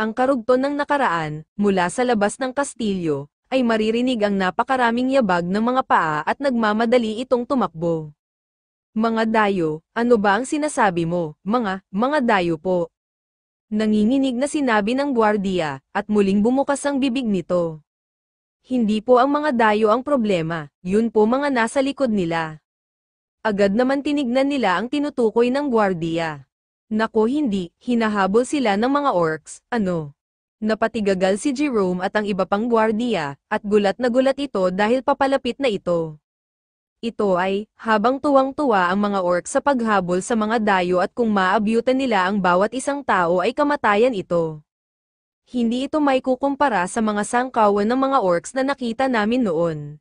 Ang karugtong ng nakaraan, mula sa labas ng kastilyo, ay maririnig ang napakaraming yabag ng mga paa at nagmamadali itong tumakbo. Mga dayo, ano ba ang sinasabi mo? Mga dayo po. Nanginginig na sinabi ng gwardiya, at muling bumukas ang bibig nito. Hindi po ang mga dayo ang problema, yun po mga nasa likod nila. Agad naman tinignan nila ang tinutukoy ng gwardiya. Nako hindi, hinahabol sila ng mga orcs, ano? Napatigagal si Jerome at ang iba pang gwardiya, at gulat na gulat ito dahil papalapit na ito. Ito ay, habang tuwang-tuwa ang mga orc sa paghabol sa mga dayo at kung maabyutan nila ang bawat isang tao ay kamatayan ito. Hindi ito may kukumpara sa mga sangkawan ng mga orcs na nakita namin noon.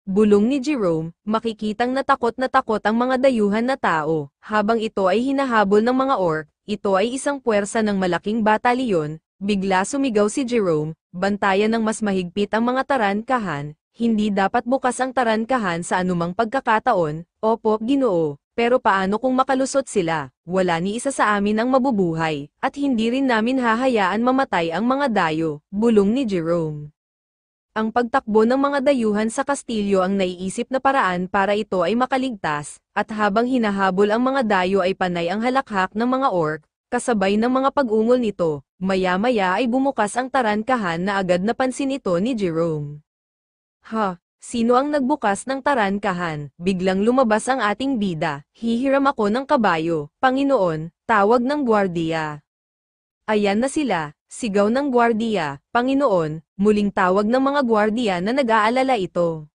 Bulong ni Jerome, makikitang na takot ang mga dayuhan na tao, habang ito ay hinahabol ng mga orc, ito ay isang puwersa ng malaking batalyon, bigla sumigaw si Jerome, bantayan ng mas mahigpit ang mga tarankahan. Hindi dapat bukas ang tarankahan sa anumang pagkakataon, opo, Ginoo, pero paano kung makalusot sila, wala ni isa sa amin ang mabubuhay, at hindi rin namin hahayaan mamatay ang mga dayo, bulong ni Jerome. Ang pagtakbo ng mga dayuhan sa kastilyo ang naiisip na paraan para ito ay makaligtas, at habang hinahabol ang mga dayo ay panay ang halakhak ng mga orc, kasabay ng mga pag-ungol nito, maya-maya ay bumukas ang tarankahan na agad napansin ito ni Jerome. Sino ang nagbukas ng tarankahan? Biglang lumabas ang ating bida. Hihiram ako ng kabayo. Panginoon, tawag ng gwardiya. Ayan na sila, sigaw ng gwardiya. Panginoon, muling tawag ng mga gwardiya na nag-aalala ito.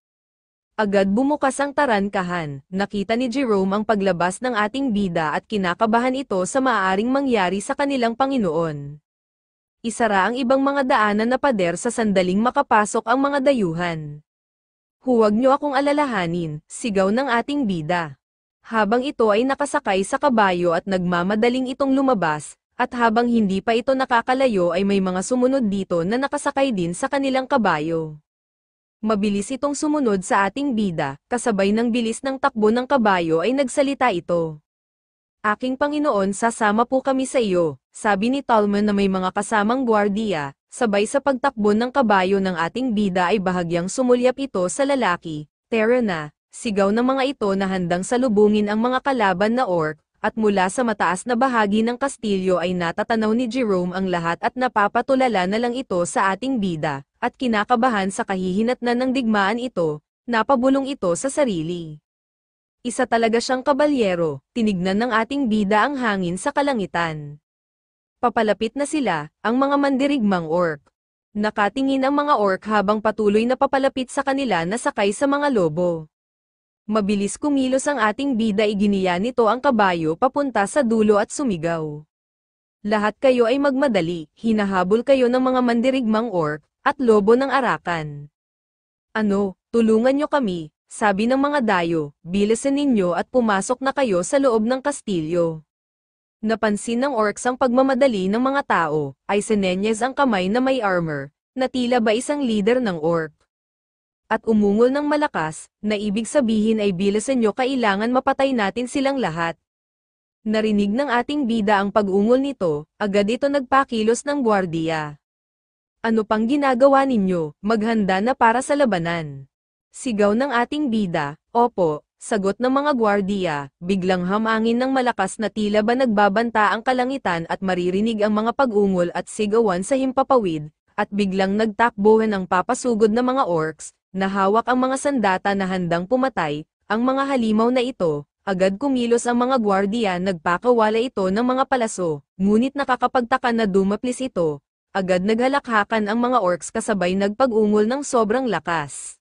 Agad bumukas ang tarankahan. Nakita ni Jerome ang paglabas ng ating bida at kinakabahan ito sa maaaring mangyari sa kanilang Panginoon. Isara ang ibang mga daanan na pader sa sandaling makapasok ang mga dayuhan. Huwag niyo akong alalahanin, sigaw ng ating bida. Habang ito ay nakasakay sa kabayo at nagmamadaling itong lumabas, at habang hindi pa ito nakakalayo ay may mga sumunod dito na nakasakay din sa kanilang kabayo. Mabilis itong sumunod sa ating bida, kasabay ng bilis ng takbo ng kabayo ay nagsalita ito. Aking Panginoon, sasama po kami sa iyo, sabi ni Talman na may mga kasamang gwardiya, sabay sa pagtakbo ng kabayo ng ating bida ay bahagyang sumulyap ito sa lalaki, Tara na, sigaw ng mga ito na handang salubungin ang mga kalaban na orc, at mula sa mataas na bahagi ng kastilyo ay natatanaw ni Jerome ang lahat at napapatulala na lang ito sa ating bida, at kinakabahan sa kahihinatnan ng digmaan ito, napabulong ito sa sarili. Isa talaga siyang kabalyero, tinignan ng ating bida ang hangin sa kalangitan. Papalapit na sila, ang mga mandirigmang orc. Nakatingin ang mga orc habang patuloy na papalapit sa kanila na sakay sa mga lobo. Mabilis kumilos ang ating bida, iginiya nito ang kabayo papunta sa dulo at sumigaw. Lahat kayo ay magmadali, hinahabol kayo ng mga mandirigmang orc, at lobo ng arakan. Ano, tulungan nyo kami, sabi ng mga dayo, bilisan ninyo at pumasok na kayo sa loob ng kastilyo. Napansin ng orcs ang pagmamadali ng mga tao, ay sinenyas ang kamay na may armor, na tila ba isang leader ng orc. At umungol ng malakas, na ibig sabihin ay bilisan nyo, kailangan mapatay natin silang lahat. Narinig ng ating bida ang pag-ungol nito, agad ito nagpakilos ng gwardiya. Ano pang ginagawa ninyo, maghanda na para sa labanan. Sigaw ng ating bida, opo, sagot ng mga gwardiya, biglang hamangin ng malakas na tila ba nagbabanta ang kalangitan at maririnig ang mga pag-ungol at sigawan sa himpapawid, at biglang nagtakbuhan ang papasugod na mga orcs, na hawak ang mga sandata na handang pumatay, ang mga halimaw na ito, agad kumilos ang mga gwardiya, nagpakawala ito ng mga palaso, ngunit nakakapagtaka na dumaplis ito, agad naghalakhakan ang mga orcs kasabay nagpag-ungol ng sobrang lakas.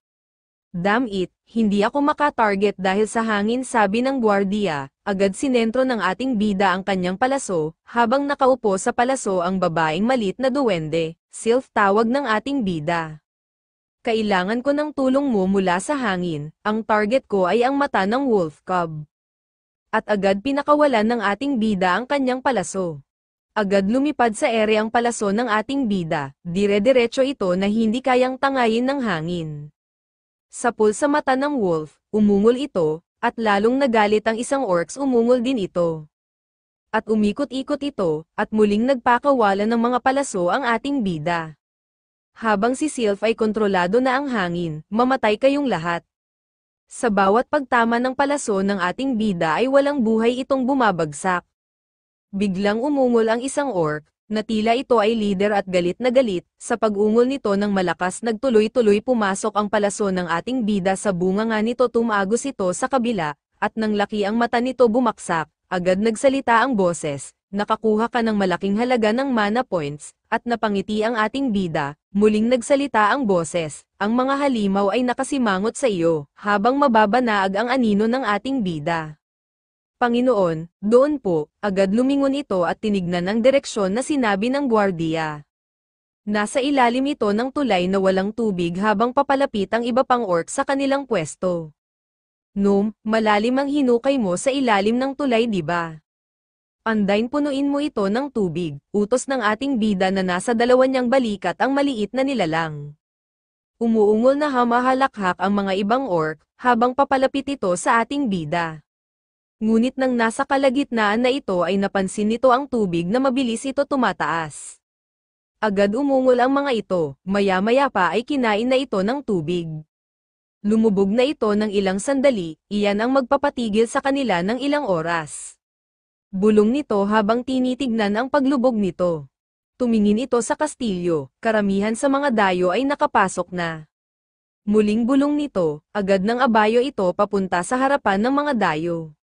Damn it, hindi ako maka-target dahil sa hangin, sabi ng gwardiya, agad sinentro ng ating bida ang kanyang palaso, habang nakaupo sa palaso ang babaeng malit na duwende, Sylph, tawag ng ating bida. Kailangan ko ng tulong mo mula sa hangin, ang target ko ay ang mata ng wolf cub. At agad pinakawalan ng ating bida ang kanyang palaso. Agad lumipad sa ere ang palaso ng ating bida, dire-diretso ito na hindi kayang tangayin ng hangin. Sapul sa mata ng wolf, umungol ito, at lalong nagalit ang isang orcs, umungol din ito. At umikot-ikot ito, at muling nagpakawala ng mga palaso ang ating bida. Habang si Sylph ay kontrolado na ang hangin, mamatay kayong lahat. Sa bawat pagtama ng palaso ng ating bida ay walang buhay itong bumabagsak. Biglang umungol ang isang orc, na tila ito ay leader at galit na galit, sa pag-ungol nito ng malakas nagtuloy-tuloy pumasok ang palaso ng ating bida sa bunganga nito tumagos ito sa kabila, at nang laki ang mata nito bumaksak, agad nagsalita ang boses, nakakuha ka ng malaking halaga ng mana points, at napangiti ang ating bida, muling nagsalita ang boses, ang mga halimaw ay nakasimangot sa iyo, habang mababanaag ang anino ng ating bida. Panginoon, doon po, agad lumingon ito at tinignan ang direksyon na sinabi ng gwardiya. Nasa ilalim ito ng tulay na walang tubig habang papalapit ang iba pang orc sa kanilang pwesto. Malalim ang hinukay mo sa ilalim ng tulay di ba? Andain punuin mo ito ng tubig, utos ng ating bida na nasa dalawa niyang balikat ang maliit na nilalang. Umuungol na hamahalakhak ang mga ibang orc, habang papalapit ito sa ating bida. Ngunit nang nasa kalagitnaan na ito ay napansin nito ang tubig na mabilis ito tumataas. Agad umungol ang mga ito, maya-maya pa ay kinain na ito ng tubig. Lumubog na ito ng ilang sandali, iyan ang magpapatigil sa kanila ng ilang oras. Bulong nito habang tinitignan ang paglubog nito. Tumingin ito sa kastilyo, karamihan sa mga dayo ay nakapasok na. Muling bulong nito, agad ng abayo ito papunta sa harapan ng mga dayo.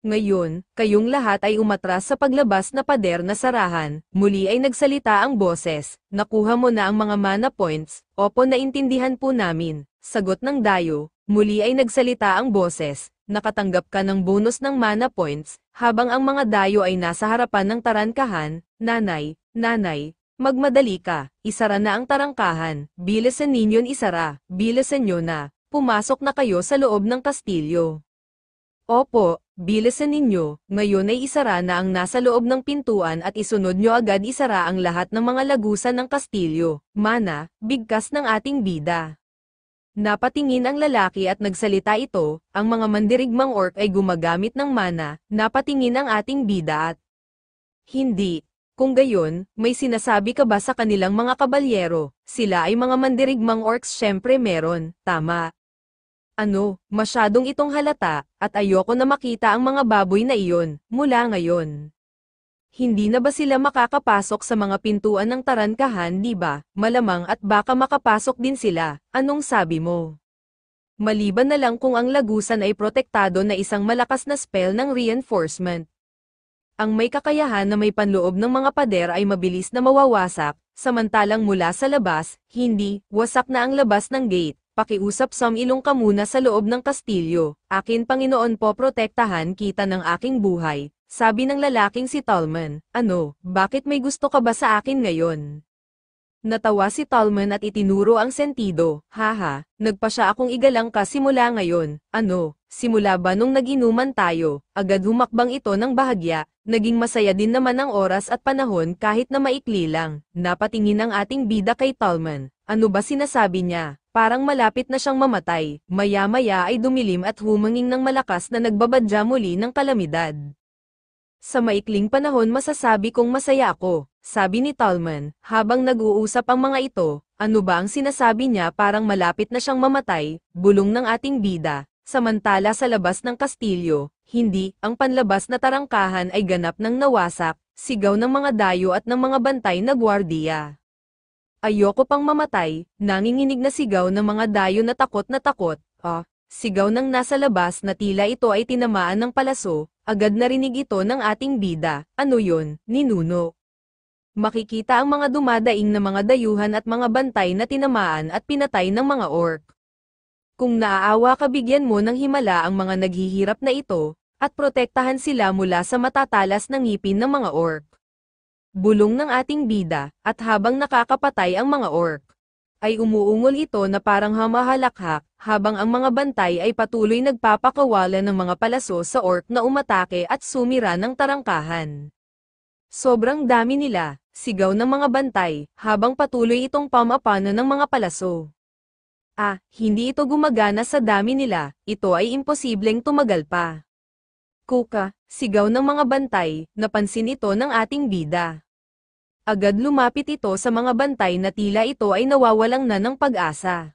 Ngayon, kayong lahat ay umatras sa paglabas na pader na sarahan, muli ay nagsalita ang boses, nakuha mo na ang mga mana points, opo naintindihan po namin, sagot ng dayo, muli ay nagsalita ang boses, nakatanggap ka ng bonus ng mana points, habang ang mga dayo ay nasa harapan ng tarangkahan, nanay, magmadali ka, isara na ang tarangkahan, bilisan ninyon isara, bilisan nyo na, pumasok na kayo sa loob ng kastilyo. Opo, bilisan ninyo, ngayon ay isara na ang nasa loob ng pintuan at isunod nyo agad isara ang lahat ng mga lagusan ng kastilyo, mana, bigkas ng ating bida. Napatingin ang lalaki at nagsalita ito, ang mga mandirigmang orc ay gumagamit ng mana, napatingin ang ating bida at hindi. Kung gayon, may sinasabi ka ba sa kanilang mga kabalyero, sila ay mga mandirigmang orcs syempre meron, tama. Masyadong itong halata, at ayoko na makita ang mga baboy na iyon, mula ngayon. Hindi na ba sila makakapasok sa mga pintuan ng tarangkahan di ba? Malamang at baka makapasok din sila, anong sabi mo? Maliban na lang kung ang lagusan ay protektado na isang malakas na spell ng reinforcement. Ang may kakayahan na may panloob ng mga pader ay mabilis na mawawasak, samantalang mula sa labas, hindi, wasak na ang labas ng gate. Pakiusap ilong ka muna sa loob ng kastilyo, akin Panginoon po protektahan kita ng aking buhay, sabi ng lalaking si Tallman, bakit may gusto ka ba sa akin ngayon? Natawa si Tallman at itinuro ang sentido, haha, nagpa siya akong igalang ka simula ngayon, simula ba nung nag-inuman tayo, agad humakbang ito ng bahagya, naging masaya din naman ang oras at panahon kahit na maikli lang, napatingin ang ating bida kay Tallman, ano ba sinasabi niya? Parang malapit na siyang mamatay, maya-maya ay dumilim at humanging ng malakas na nagbabadya muli ng kalamidad. Sa maikling panahon masasabi kong masaya ako, sabi ni Tallman, habang nag-uusap ang mga ito, ano ba ang sinasabi niya parang malapit na siyang mamatay, bulong ng ating bida, samantala sa labas ng kastilyo, hindi, ang panlabas na tarangkahan ay ganap ng nawasak, sigaw ng mga dayo at ng mga bantay na gwardiya. Ayoko pang mamatay, nanginginig na sigaw ng mga dayo na takot, sigaw ng nasa labas na tila ito ay tinamaan ng palaso, agad narinig ito ng ating bida, ano yun, ninuno. Makikita ang mga dumadaing na mga dayuhan at mga bantay na tinamaan at pinatay ng mga orc. Kung naaawa ka bigyan mo ng himala ang mga naghihirap na ito, at protektahan sila mula sa matatalas na ngipin ng mga orc. Bulong ng ating bida, at habang nakakapatay ang mga orc, ay umuungol ito na parang hamahalakhak, habang ang mga bantay ay patuloy nagpapakawala ng mga palaso sa orc na umatake at sumira ng tarangkahan. Sobrang dami nila, sigaw ng mga bantay, habang patuloy itong pamapana ng mga palaso. Hindi ito gumagana sa dami nila, ito ay imposibleng tumagal pa. Kuka, sigaw ng mga bantay, napansin ito ng ating bida. Agad lumapit ito sa mga bantay na tila ito ay nawawalang na ng pag-asa.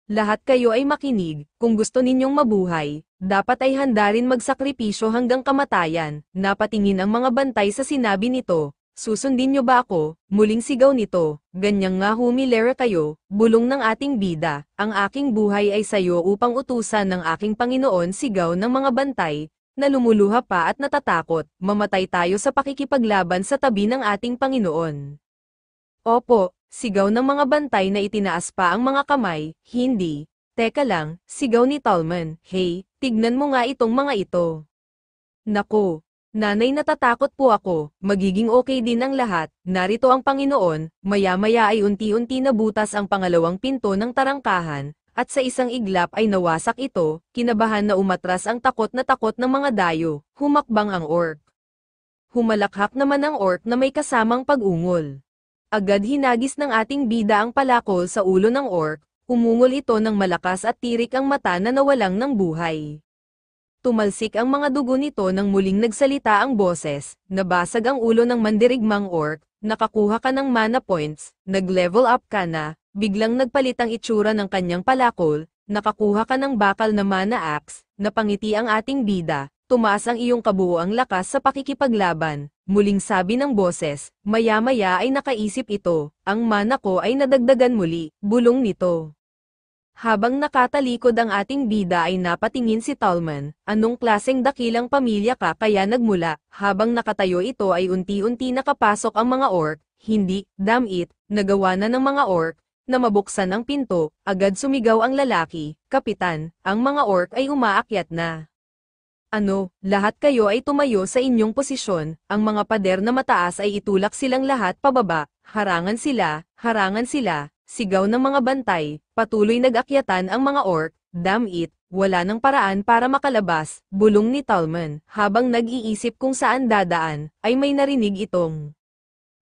Lahat kayo ay makinig, kung gusto ninyong mabuhay, dapat ay handa rin magsakripisyo hanggang kamatayan. Napatingin ang mga bantay sa sinabi nito, susundin niyo ba ako? Muling sigaw nito, ganyang nga humilera kayo, bulong ng ating bida, ang aking buhay ay sayo upang utusan ng aking Panginoon, sigaw ng mga bantay, na lumuluha pa at natatakot, mamatay tayo sa pakikipaglaban sa tabi ng ating Panginoon. Opo, sigaw ng mga bantay na itinaas pa ang mga kamay, hindi. Teka lang, sigaw ni Tallman, hey, tignan mo nga itong mga ito. Nako, nanay natatakot po ako, magiging okay din ang lahat, narito ang Panginoon, maya-maya ay unti-unti nabutas ang pangalawang pinto ng tarangkahan, at sa isang iglap ay nawasak ito, kinabahan na umatras ang takot ng mga dayo, humakbang ang orc. Humalakhak naman ang orc na may kasamang pag-ungol. Agad hinagis ng ating bida ang palakol sa ulo ng orc, umungol ito ng malakas at tirik ang mata na nawalang ng buhay. Tumalsik ang mga dugo nito nang muling nagsalita ang boses, nabasag ang ulo ng mandirigmang orc, nakakuha ka ng mana points, nag-level up ka na, biglang nagpalit ang itsura ng kanyang palakol, nakakuha ka ng bakal na mana axe, napangiti ang ating bida, tumaas ang iyong kabuoang lakas sa pakikipaglaban. Muling sabi ng boses, maya-maya ay nakaisip ito, ang mana ko ay nadagdagan muli, bulong nito. Habang nakatalikod ang ating bida ay napatingin si Tallman, anong klaseng dakilang pamilya ka kaya nagmula, habang nakatayo ito ay unti-unti nakapasok ang mga orc, hindi, damn it, nagawa na ng mga orc, na mabuksan ang pinto, agad sumigaw ang lalaki, Kapitan, ang mga orc ay umaakyat na. Ano, lahat kayo ay tumayo sa inyong posisyon, ang mga pader na mataas ay itulak silang lahat pababa, harangan sila, sigaw ng mga bantay, patuloy nag-akyatan ang mga orc, damn it, wala nang paraan para makalabas, bulong ni Tallman, habang nag-iisip kung saan dadaan, ay may narinig itong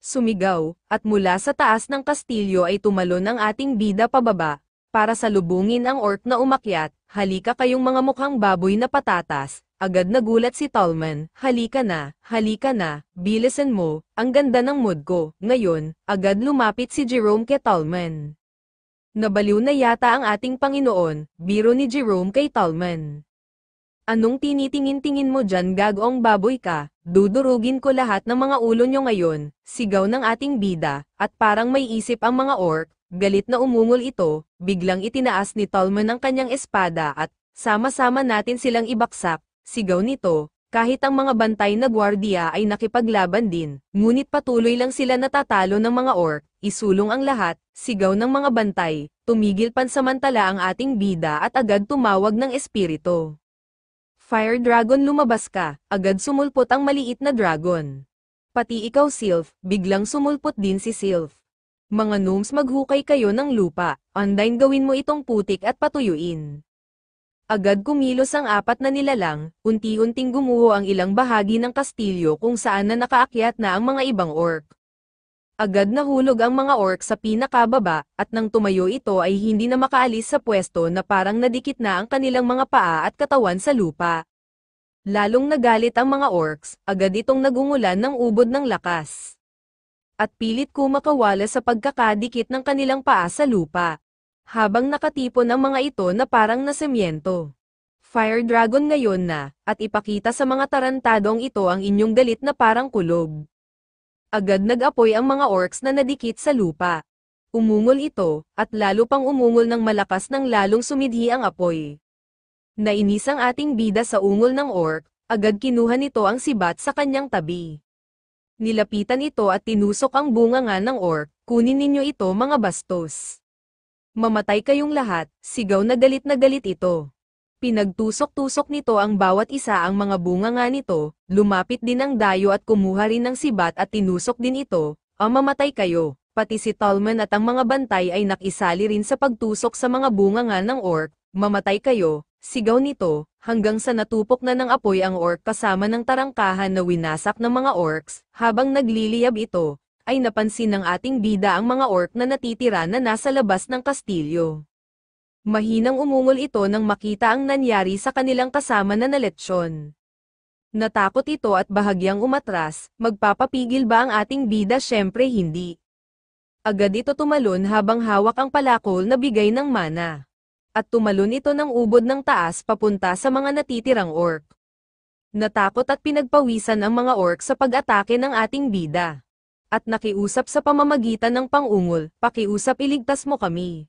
sumigaw, at mula sa taas ng kastilyo ay tumalon ang ating bida pababa, para salubungin ang orc na umakyat, halika kayong mga mukhang baboy na patatas. Agad nagulat si Tallman, halika na, bilisan mo, ang ganda ng mood ko. Ngayon, agad lumapit si Jerome kay Tallman. Nabaliw na yata ang ating Panginoon, biro ni Jerome kay Tallman. Anong tinitingin-tingin mo dyan, gagawang baboy ka, dudurugin ko lahat ng mga ulo nyo ngayon, sigaw ng ating bida, at parang may isip ang mga orc, galit na umungol ito, biglang itinaas ni Tallman ang kanyang espada at, sama-sama natin silang ibaksak. Sigaw nito, kahit ang mga bantay na gwardiya ay nakipaglaban din, ngunit patuloy lang sila natatalo ng mga orc, isulong ang lahat, sigaw ng mga bantay, tumigil pansamantala ang ating bida at agad tumawag ng espiritu. Fire Dragon, lumabas ka, agad sumulpot ang maliit na dragon. Pati ikaw Sylph, biglang sumulpot din si Sylph. Mga gnomes, maghukay kayo ng lupa, undyne, gawin mo itong putik at patuyuin. Agad kumilos ang apat na nilalang, unti-unting gumuho ang ilang bahagi ng kastilyo kung saan na nakaakyat na ang mga ibang orc. Agad nahulog ang mga orc sa pinakababa, at nang tumayo ito ay hindi na makaalis sa pwesto na parang nadikit na ang kanilang mga paa at katawan sa lupa. Lalong nagalit ang mga orcs, agad itong nagungulan ng ubod ng lakas. At pilit kumakawala sa pagkakadikit ng kanilang paa sa lupa. Habang nakatipon ang mga ito na parang nasemyento. Fire Dragon ngayon na, at ipakita sa mga tarantadong ito ang inyong galit na parang kulog. Agad nag-apoy ang mga orcs na nadikit sa lupa. Umungol ito, at lalo pang umungol ng malakas nang lalong sumidhi ang apoy. Nainis ang ating bida sa ungol ng orc, agad kinuha nito ang sibat sa kanyang tabi. Nilapitan ito at tinusok ang bunganga ng orc, kunin ninyo ito mga bastos. Mamatay kayong lahat, sigaw na galit ito. Pinagtusok-tusok nito ang bawat isa ang mga bunganga nito, lumapit din ang dayo at kumuha rin ng sibat at tinusok din ito, mamatay kayo, pati si Tallman at ang mga bantay ay nakisali rin sa pagtusok sa mga bunganga ng orc, mamatay kayo, sigaw nito, hanggang sa natupok na ng apoy ang orc kasama ng tarangkahan na winasak ng mga orcs, habang nagliliyab ito. Ay napansin ng ating bida ang mga orc na natitira na nasa labas ng kastilyo. Mahinang umungol ito nang makita ang nangyari sa kanilang kasama na naletsyon. Natakot ito at bahagyang umatras, magpapapigil ba ang ating bida? Syempre hindi. Agad ito tumalon habang hawak ang palakol na bigay ng mana. At tumalon ito ng ubod ng taas papunta sa mga natitirang orc. Natakot at pinagpawisan ang mga orc sa pag-atake ng ating bida. At nakiusap sa pamamagitan ng pangungol, pakiusap iligtas mo kami.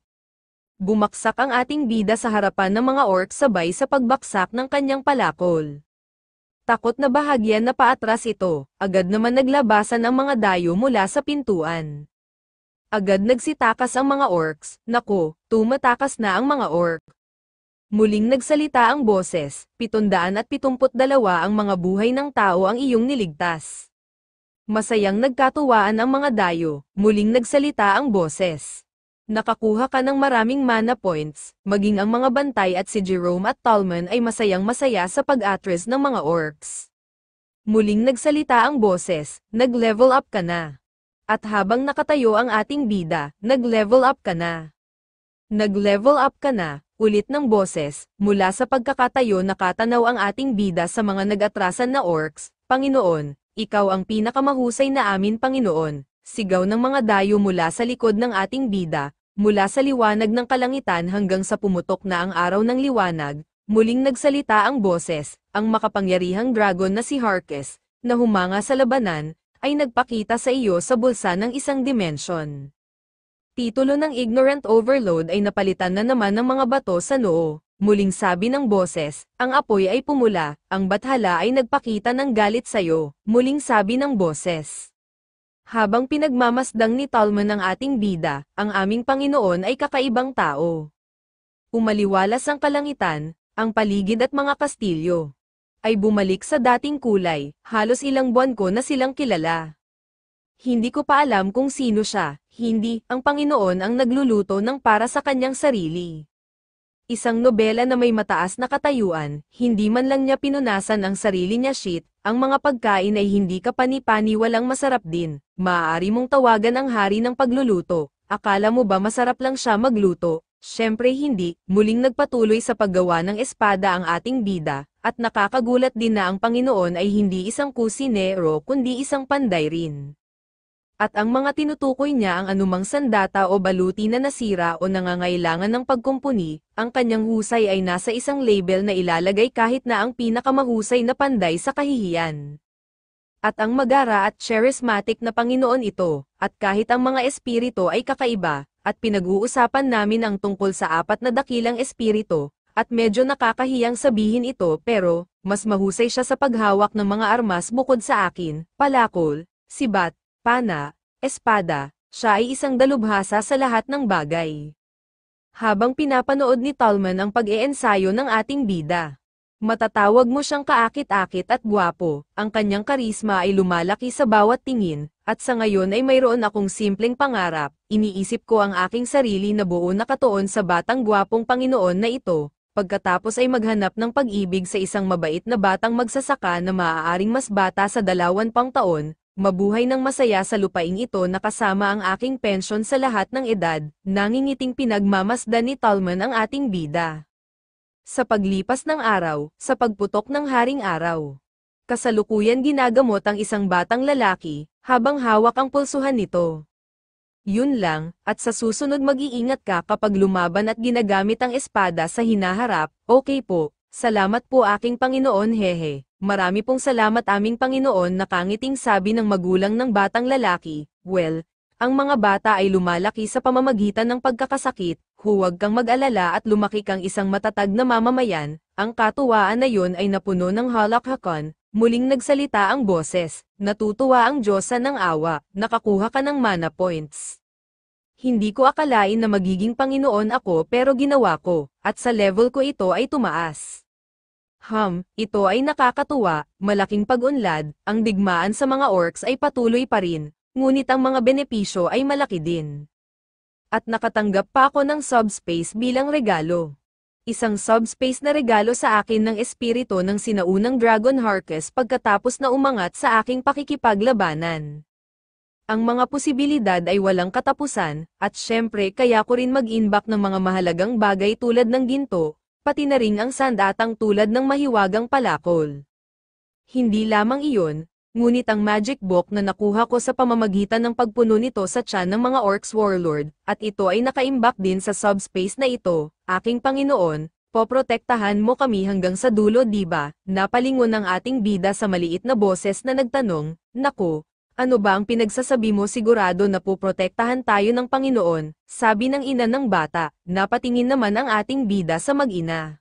Bumaksak ang ating bida sa harapan ng mga orc sabay sa pagbaksak ng kanyang palakol. Takot na bahagyan na paatras ito, agad naman naglabasan ang mga dayo mula sa pintuan. Agad nagsitakas ang mga orcs, nako, tumatakas na ang mga orc. Muling nagsalita ang boses, 772 ang mga buhay ng tao ang iyong niligtas. Masayang nagkatuwaan ang mga dayo, muling nagsalita ang boses. Nakakuha ka ng maraming mana points, maging ang mga bantay at si Jerome at Tallman ay masayang masaya sa pag-atres ng mga orcs. Muling nagsalita ang boses, nag-level up ka na. At habang nakatayo ang ating bida, nag-level up ka na. Nag-level up ka na, ulit ng boses, mula sa pagkakatayo nakatanaw ang ating bida sa mga nag-atrasan na orcs. Panginoon, ikaw ang pinakamahusay na amin Panginoon, sigaw ng mga dayo mula sa likod ng ating bida, mula sa liwanag ng kalangitan hanggang sa pumutok na ang araw ng liwanag. Muling nagsalita ang boses, ang makapangyarihang dragon na si Harkes, na humanga sa labanan, ay nagpakita sa iyo sa bulsa ng isang dimensyon. Titulo ng Ignorant Overload ay napalitan na naman ng mga bato sa noo. Muling sabi ng boses, ang apoy ay pumula, ang bathala ay nagpakita ng galit sayo. Muling sabi ng boses. Habang pinagmamasdang ni Tallman ang ating bida, ang aming Panginoon ay kakaibang tao. Umaliwalas ang kalangitan, ang paligid at mga kastilyo ay bumalik sa dating kulay, halos ilang buwan ko na silang kilala. Hindi ko pa alam kung sino siya, hindi, ang Panginoon ang nagluluto ng para sa kanyang sarili. Isang nobela na may mataas na katayuan, hindi man lang niya pinunasan ang sarili niya shit, ang mga pagkain ay hindi kapani-pani walang masarap din, maaari mong tawagan ang hari ng pagluluto, akala mo ba masarap lang siya magluto? Syempre hindi, muling nagpatuloy sa paggawa ng espada ang ating bida, at nakakagulat din na ang Panginoon ay hindi isang kusinero kundi isang panday rin. At ang mga tinutukoy niya ang anumang sandata o baluti na nasira o nangangailangan ng pagkumpuni, ang kanyang husay ay nasa isang label na ilalagay kahit na ang pinakamahusay na panday sa kahihiyan. At ang magara at charismatic na Panginoon ito, at kahit ang mga espiritu ay kakaiba, at pinag-uusapan namin ang tungkol sa 4 na dakilang espiritu, at medyo nakakahiyang sabihin ito pero, mas mahusay siya sa paghawak ng mga armas bukod sa akin, palakol, sibat, pana, espada, siya ay isang dalubhasa sa lahat ng bagay. Habang pinapanood ni Tallman ang pag-iensayo ng ating bida, matatawag mo siyang kaakit-akit at gwapo, ang kanyang karisma ay lumalaki sa bawat tingin, at sa ngayon ay mayroon akong simpleng pangarap, iniisip ko ang aking sarili na buo nakatuon sa batang gwapong Panginoon na ito, pagkatapos ay maghanap ng pag-ibig sa isang mabait na batang magsasaka na maaaring mas bata sa 20 taon, mabuhay ng masaya sa lupaing ito na kasama ang aking pensyon sa lahat ng edad, nangingiting pinagmamasdan ni Tallman ang ating bida. Sa paglipas ng araw, sa pagputok ng haring araw, kasalukuyan ginagamot ang isang batang lalaki, habang hawak ang pulsuhan nito. Yun lang, at sa susunod mag-iingat ka kapag lumaban at ginagamit ang espada sa hinaharap. Okay po, salamat po aking Panginoon hehe. Marami pong salamat aming Panginoon, nakangiting sabi ng magulang ng batang lalaki. Well, ang mga bata ay lumalaki sa pamamagitan ng pagkakasakit, huwag kang mag-alala at lumaki kang isang matatag na mamamayan. Ang katuwaan na yun ay napuno ng halakhakan. Muling nagsalita ang boses, natutuwa ang Diyosa ng awa, nakakuha ka ng mana points. Hindi ko akalain na magiging Panginoon ako pero ginawa ko, at sa level ko ito ay tumaas. Ito ay nakakatuwa, malaking pag-unlad, ang digmaan sa mga orcs ay patuloy pa rin, ngunit ang mga benepisyo ay malaki din. At nakatanggap pa ako ng subspace bilang regalo. Isang subspace na regalo sa akin ng espiritu ng sinaunang Dragon Harkes pagkatapos na umangat sa aking pakikipaglabanan. Ang mga posibilidad ay walang katapusan, at syempre kaya ko rin mag-inbak ng mga mahalagang bagay tulad ng ginto, pati na rin ang sandatang tulad ng mahiwagang palakol. Hindi lamang iyon, ngunit ang magic book na nakuha ko sa pamamagitan ng pagpuno nito sa tiyan ng mga orcs warlord, at ito ay nakaimbak din sa subspace na ito, aking Panginoon, poprotektahan mo kami hanggang sa dulo diba? Napalingon ang ating bida sa maliit na boses na nagtanong, naku, ano ba ang pinagsasabi mo sigurado na poprotektahan tayo ng Panginoon, sabi ng ina ng bata, napatingin naman ang ating bida sa mag-ina.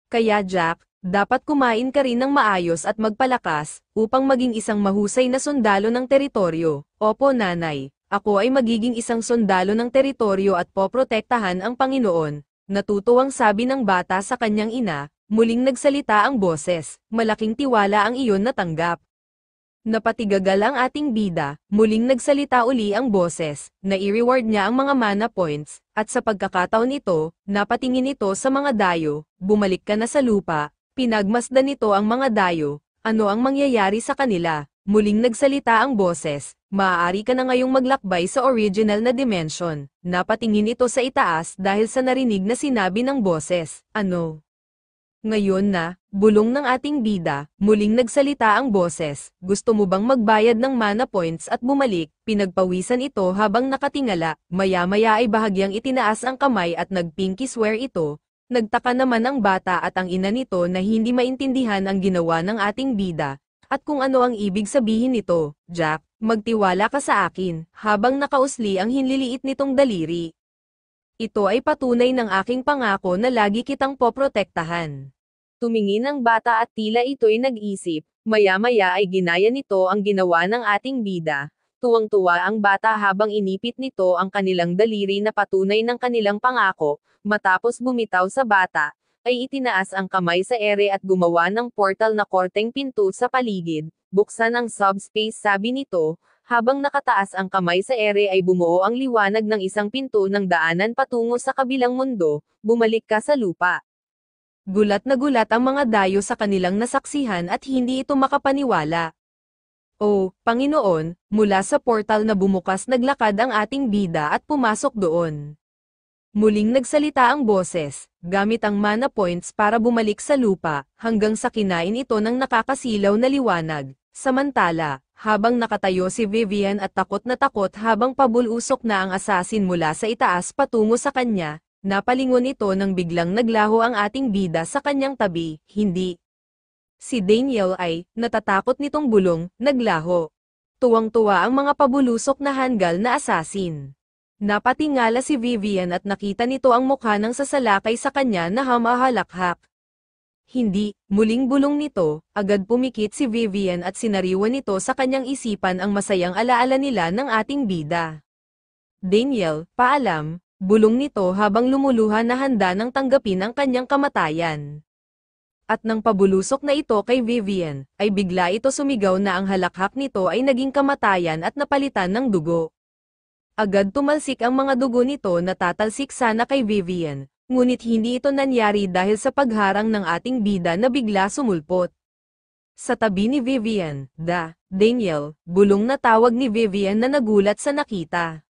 Kaya Jack, dapat kumain ka rin ng maayos at magpalakas, upang maging isang mahusay na sundalo ng teritoryo. Opo nanay, ako ay magiging isang sundalo ng teritoryo at poprotektahan ang Panginoon. Natutuwang sabi ng bata sa kanyang ina, muling nagsalita ang boses, malaking tiwala ang iyon natanggap. Napatigagal ang ating bida, muling nagsalita uli ang boses, na i-reward niya ang mga mana points, at sa pagkakataon ito, napatingin ito sa mga dayo, bumalik ka na sa lupa, pinagmasdan nito ang mga dayo, ano ang mangyayari sa kanila, muling nagsalita ang boses, maaari ka na ngayong maglakbay sa original na dimension, napatingin ito sa itaas dahil sa narinig na sinabi ng boses, ano? Ngayon na, bulong ng ating bida, muling nagsalita ang boses, gusto mo bang magbayad ng mana points at bumalik, pinagpawisan ito habang nakatingala, maya-maya ay bahagyang itinaas ang kamay at nag-pinky swear ito, nagtaka naman ang bata at ang ina nito na hindi maintindihan ang ginawa ng ating bida, at kung ano ang ibig sabihin nito, Jack, magtiwala ka sa akin, habang nakausli ang hinliliit nitong daliri. Ito ay patunay ng aking pangako na lagi kitang poprotektahan. Tumingin ang bata at tila ito'y nag-isip, maya-maya ay ginaya nito ang ginawa ng ating bida. Tuwang-tuwa ang bata habang inipit nito ang kanilang daliri na patunay ng kanilang pangako, matapos bumitaw sa bata, ay itinaas ang kamay sa ere at gumawa ng portal na korteng pinto sa paligid, buksan ang subspace sabi nito, habang nakataas ang kamay sa ere ay bumuo ang liwanag ng isang pinto ng daanan patungo sa kabilang mundo, bumalik ka sa lupa. Gulat na gulat ang mga dayo sa kanilang nasaksihan at hindi ito makapaniwala. Oh, Panginoon, mula sa portal na bumukas naglakad ang ating bida at pumasok doon. Muling nagsalita ang boses, gamit ang mana points para bumalik sa lupa, hanggang sa kinain ito ng nakakasilaw na liwanag. Samantala, habang nakatayo si Vivian at takot na takot habang pabulusok na ang assassin mula sa itaas patungo sa kanya, napalingon ito nang biglang naglaho ang ating bida sa kanyang tabi, hindi. Si Daniel ay, natatakot nitong bulong, naglaho. Tuwang-tuwa ang mga pabulusok na hanggal na assassin. Napatingala si Vivian at nakita nito ang mukha ng sasalakay sa kanya na hamahalakhak. Hindi, muling bulong nito, agad pumikit si Vivian at sinariwan nito sa kanyang isipan ang masayang alaala nila ng ating bida. Daniel, paalam, bulong nito habang lumuluha na handa nang tanggapin ang kanyang kamatayan. At nang pabulusok na ito kay Vivian, ay bigla ito sumigaw na ang halakhak nito ay naging kamatayan at napalitan ng dugo. Agad tumalsik ang mga dugo nito na tatalsik sana kay Vivian, ngunit hindi ito nangyari dahil sa pagharang ng ating bida na bigla sumulpot. Sa tabi ni Vivian, Daniel, bulong na tawag ni Vivian na nagulat sa nakita.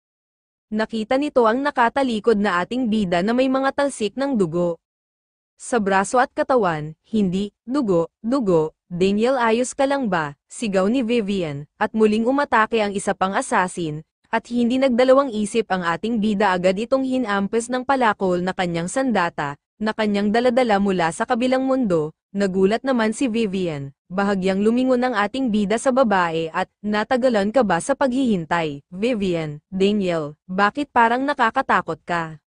Nakita nito ang nakatalikod na ating bida na may mga talsik ng dugo. Sa braso at katawan, hindi, dugo, Daniel ayos ka lang ba, sigaw ni Vivian, at muling umatake ang isa pang assassin, at hindi nagdalawang isip ang ating bida agad itong hinampes ng palakol na kanyang sandata, na kanyang daladala mula sa kabilang mundo, nagulat naman si Vivian, bahagyang lumingon ang ating bida sa babae at, natagalan ka ba sa paghihintay, Vivian, Daniel, bakit parang nakakatakot ka?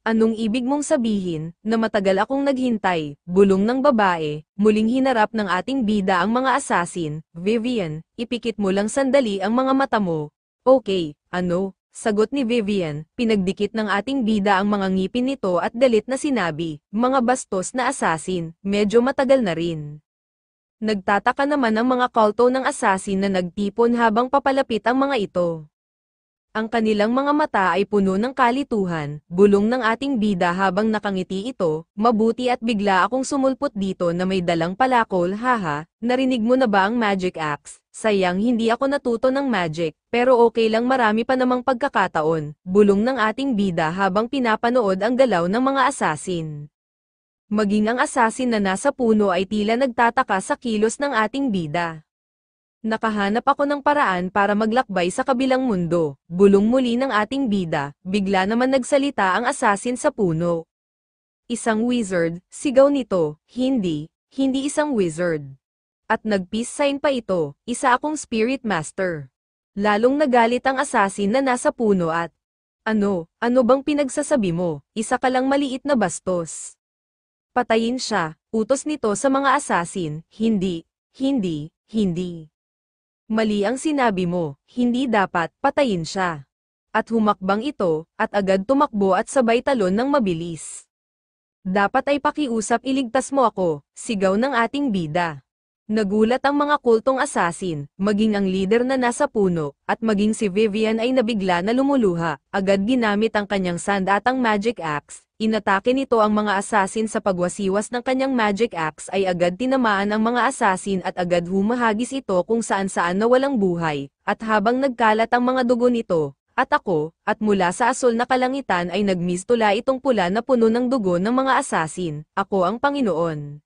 Anong ibig mong sabihin, na matagal akong naghintay, bulong ng babae, muling hinarap ng ating bida ang mga assassin, Vivian, ipikit mo lang sandali ang mga mata mo. Okay, ano, sagot ni Vivian, pinagdikit ng ating bida ang mga ngipin nito at galit na sinabi, mga bastos na assassin, medyo matagal na rin. Nagtataka naman ang mga kulto ng assassin na nagtipon habang papalapit ang mga ito. Ang kanilang mga mata ay puno ng kalituhan, bulong ng ating bida habang nakangiti ito, mabuti at bigla akong sumulpot dito na may dalang palakol haha, narinig mo na ba ang magic axe? Sayang hindi ako natuto ng magic, pero okay lang marami pa namang pagkakataon, bulong ng ating bida habang pinapanood ang galaw ng mga assassin. Maging ang asasin na nasa puno ay tila nagtataka sa kilos ng ating bida. Nakahanap ako ng paraan para maglakbay sa kabilang mundo, bulong muli ng ating bida, bigla naman nagsalita ang asasin sa puno. Isang wizard, sigaw nito, hindi isang wizard. At nag-peace sign pa ito, isa akong spirit master. Lalong nagalit ang asasin na nasa puno at, ano bang pinagsasabi mo, isa ka lang maliit na bastos. Patayin siya, utos nito sa mga asasin, hindi. Mali ang sinabi mo, hindi dapat patayin siya. At humakbang ito, at agad tumakbo at sabay talon ng mabilis. Dapat ay pakiusap iligtas mo ako, sigaw ng ating bida. Nagulat ang mga kultong asasin, maging ang leader na nasa puno, at maging si Vivian ay nabigla na lumuluha, agad ginamit ang kanyang sand at ang magic axe. Inatake nito ang mga asasin sa pagwasiwas ng kanyang magic axe ay agad tinamaan ang mga asasin at agad humahagis ito kung saan-saan na walang buhay, at habang nagkalat ang mga dugo nito, at ako, at mula sa asul na kalangitan ay nagmistula itong pula na puno ng dugo ng mga asasin, ako ang Panginoon.